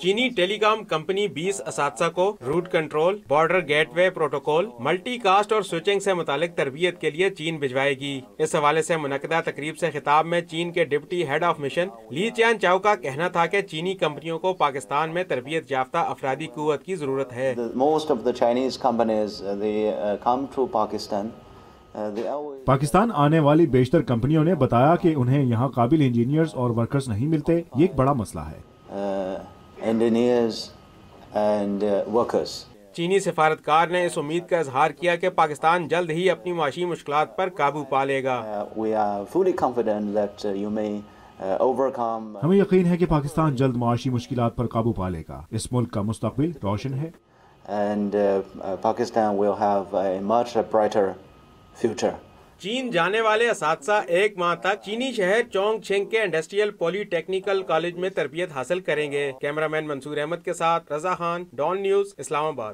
چینی ٹیلی کام کمپنی 20 اساتذہ کو روٹ کنٹرول، بارڈر گیٹ وے پروٹوکول، ملٹی کاسٹ اور سوئچنگ سے متعلق تربیت کے لیے چین بھجوائے گی۔ اس حوالے سے منعقدہ تقریب سے خطاب میں چین کے ڈپٹی ہیڈ آف مشن لی چیان چاؤ کا کہنا تھا کہ چینی کمپنیوں کو پاکستان میں تربیت یافتہ افرادی قوت کی ضرورت ہے۔ پاکستان آنے والی بیشتر کمپنیوں نے بتایا کہ انہیں یہاں قابل انجینئرز اور ورکرز نہیں ملتے، یہ ایک بڑا مسئلہ ہے۔ چینی سفارتکار نے اس امید کا اظہار کیا کہ پاکستان جلد ہی اپنی معاشی مشکلات پر قابو پا لے گا۔ ہمیں یقین ہے کہ پاکستان جلد معاشی مشکلات پر قابو پا لے گا۔ اس ملک کا مستقبل روشن ہے۔ چین جانے والے اساتذہ 1 ماہ تک چینی شہر چونگ چھنگ کے انڈسٹریل پولی ٹیکنیکل کالج میں تربیت حاصل کریں گے۔ کیمرہ مین منصور احمد کے ساتھ رضا خان، ڈان نیوز، اسلام آباد۔